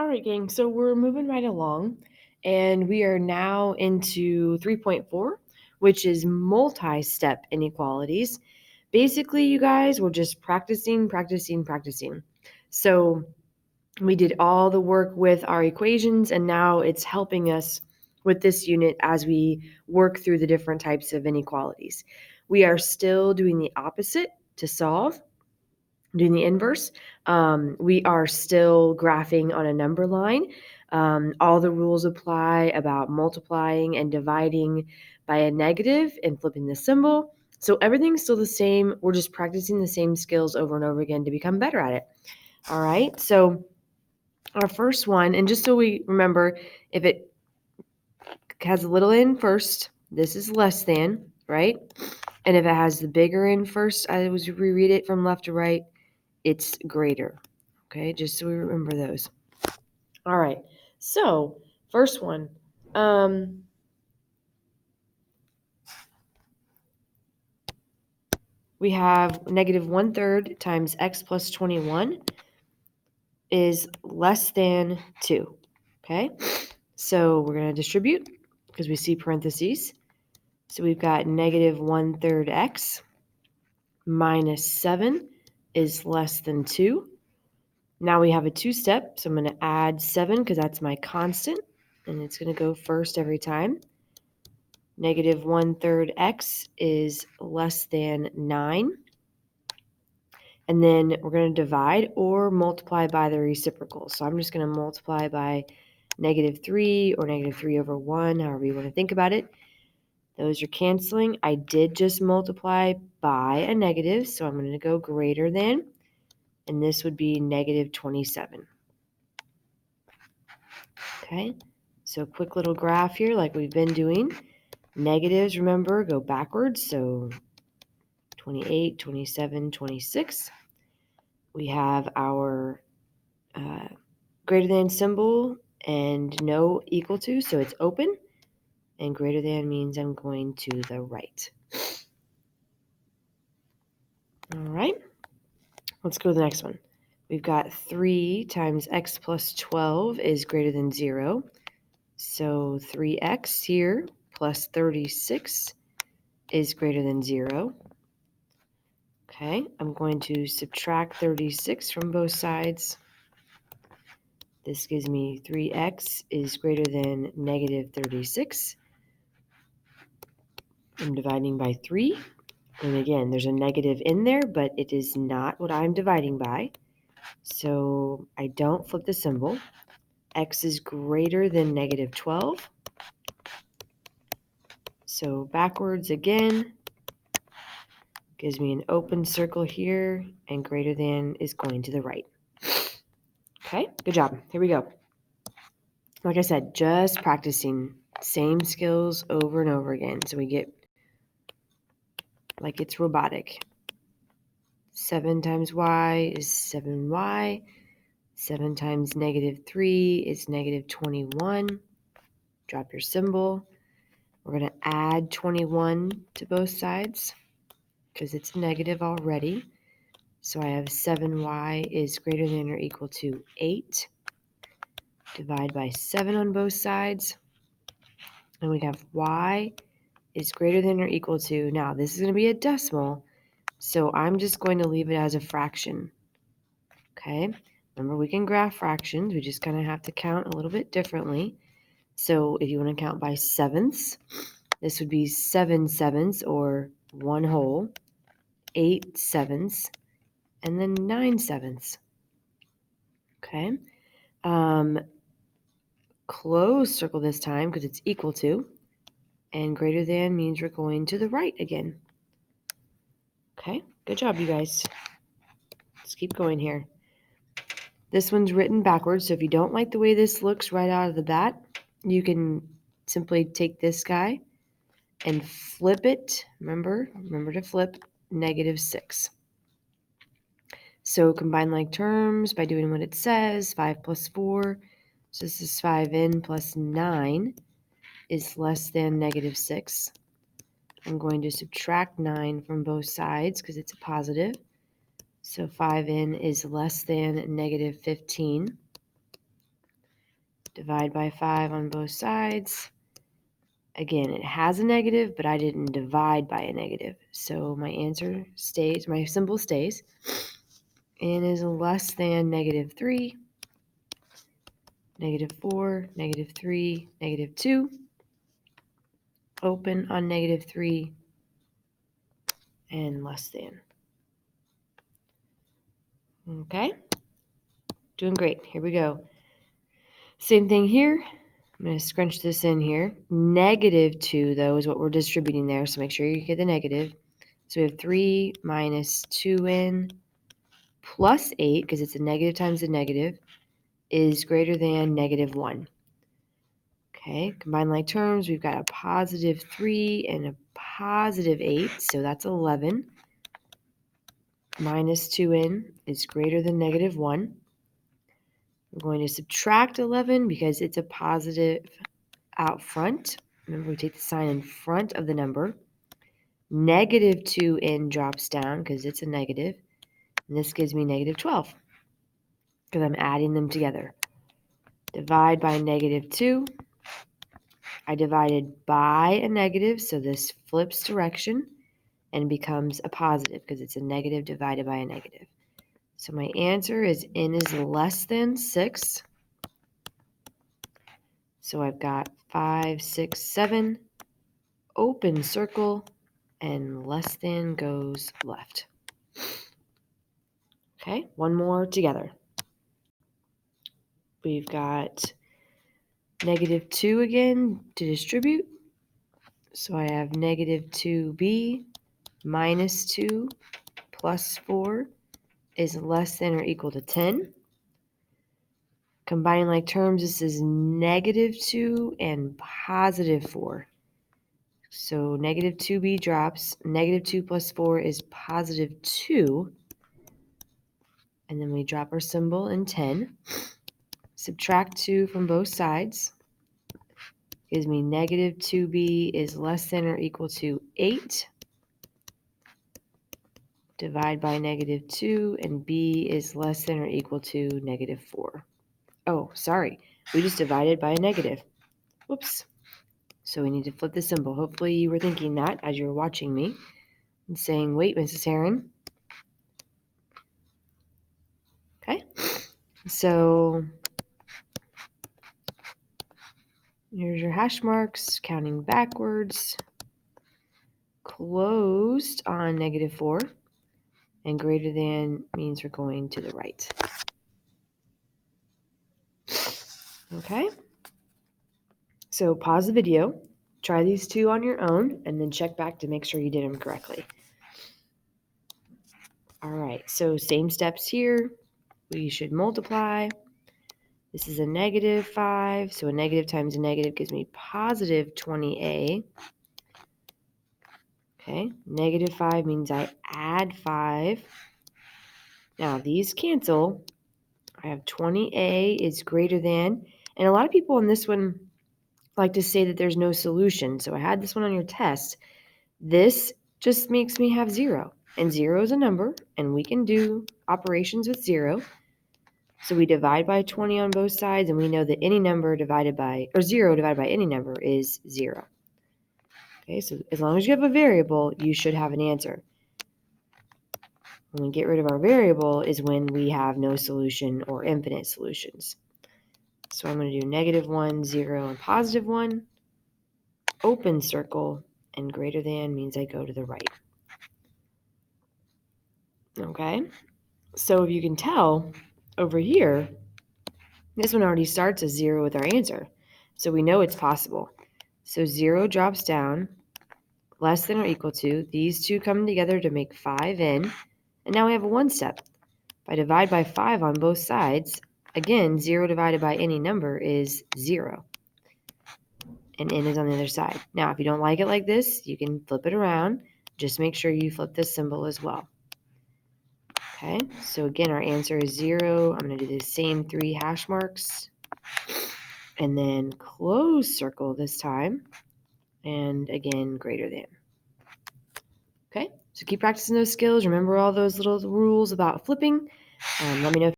All right, gang, so we're moving right along, and we are now into 3.4, which is multi-step inequalities. Basically, you guys, we're just practicing. So we did all the work with our equations, and now it's helping us with this unit as we work through the different types of inequalities. We are still doing the opposite to solve, doing the inverse. We are still graphing on a number line. All the rules apply about multiplying and dividing by a negative and flipping the symbol. So everything's still the same. We're just practicing the same skills over and over again to become better at it. All right. So our first one, and just so we remember, if it has a little n first, this is less than, right? And if it has the bigger n first, I always reread it from left to right, it's greater. Okay, just so we remember those. All right, so first one. We have negative 1/3 times x plus 21 is less than 2. Okay, so we're going to distribute because we see parentheses. So we've got negative 1/3 x minus 7 is less than 2. Now we have a two-step, so I'm going to add 7 because that's my constant, and it's going to go first every time. Negative 1/3 x is less than 9. And then we're going to divide or multiply by the reciprocal. So I'm just going to multiply by negative 3 or negative 3 over 1, however you want to think about it. Those are canceling. I did just multiply by a negative, so I'm going to go greater than, and this would be negative 27. Okay, so quick little graph here like we've been doing. Negatives, remember, go backwards, so 28, 27, 26. We have our greater than symbol and no equal to, so it's open, and greater than means I'm going to the right. All right, let's go to the next one. We've got 3 times x plus 12 is greater than 0. So 3x here plus 36 is greater than 0. Okay, I'm going to subtract 36 from both sides. This gives me 3x is greater than negative 36. I'm dividing by 3. And again, there's a negative in there, but it is not what I'm dividing by. So I don't flip the symbol. X is greater than negative 12. So backwards again gives me an open circle here, and greater than is going to the right. Okay, good job. Here we go. Like I said, just practicing same skills over and over again so we get like it's robotic. 7 times y is 7y. 7 times negative 3 is negative 21. Drop your symbol. We're going to add 21 to both sides because it's negative already. So I have 7y is greater than or equal to 8. Divide by 7 on both sides. And we have y is greater than or equal to, now this is going to be a decimal, so I'm just going to leave it as a fraction. Okay, remember we can graph fractions, we just kind of have to count a little bit differently. So if you want to count by sevenths, this would be 7 sevenths or 1 whole, 8 sevenths, and then 9 sevenths. Okay, close circle this time because it's equal to, and greater than means we're going to the right again. Okay, good job, you guys. Let's keep going here. This one's written backwards, so if you don't like the way this looks right out of the bat, you can simply take this guy and flip it. Remember to flip negative 6. So combine like terms by doing what it says, 5 plus 4. So this is 5n plus 9 is less than negative 6. I'm going to subtract 9 from both sides because it's a positive. So 5n is less than negative 15. Divide by 5 on both sides. Again, it has a negative, but I didn't divide by a negative. So my answer stays, my symbol stays. N is less than -3, -4, -3, -2. Open on -3 and less than. Okay, doing great. Here we go. Same thing here. I'm going to scrunch this in here. -2, though, is what we're distributing there, so make sure you get the negative. So we have 3 minus 2n plus 8, because it's a negative times a negative, is greater than -1. Okay, combine like terms, we've got a +3 and a +8, so that's 11. Minus 2n is greater than -1. We're going to subtract 11 because it's a positive out front. Remember, we take the sign in front of the number. -2n drops down because it's a negative. And this gives me -12 because I'm adding them together. Divide by -2. I divided by a negative, so this flips direction and becomes a positive because it's a negative divided by a negative. So my answer is n is less than 6. So I've got 5, 6, 7, open circle, and less than goes left. Okay, one more together. We've got -2 again to distribute. So I have -2b minus 2 plus 4 is less than or equal to 10. Combining like terms, this is -2 and +4. So -2b drops. -2 plus 4 is +2. And then we drop our symbol in 10. Subtract 2 from both sides. Gives me -2b is less than or equal to 8. Divide by -2, and b is less than or equal to -4. Oh, sorry. We just divided by a negative. Whoops. So we need to flip the symbol. Hopefully you were thinking that as you were watching me and saying, wait, Mrs. Heron. Okay. So here's your hash marks, counting backwards, closed on -4, and greater than means we're going to the right. Okay. So pause the video, try these two on your own, and then check back to make sure you did them correctly. All right, so same steps here. We should multiply. This is a -5, so a negative times a negative gives me positive 20a. Okay, -5 means I add 5. Now these cancel. I have 20a is greater than, and a lot of people on this one like to say that there's no solution. So I had this one on your test. This just makes me have 0, and 0 is a number, and we can do operations with 0. So we divide by 20 on both sides, and we know that any number divided by, or 0 divided by any number is 0. Okay, so as long as you have a variable, you should have an answer. When we get rid of our variable is when we have no solution or infinite solutions. So I'm going to do -1, 0, and +1. Open circle, and greater than means I go to the right. Okay, so if you can tell over here, this one already starts as 0 with our answer. So we know it's possible. So 0 drops down, less than or equal to. These two come together to make 5n. And now we have a one step. If I divide by 5 on both sides, again, 0 divided by any number is 0. And n is on the other side. Now, if you don't like it like this, you can flip it around. Just make sure you flip this symbol as well. Okay, so again, our answer is 0. I'm going to do the same 3 hash marks. And then close circle this time. And again, greater than. Okay, so keep practicing those skills. Remember all those little rules about flipping. Let me know if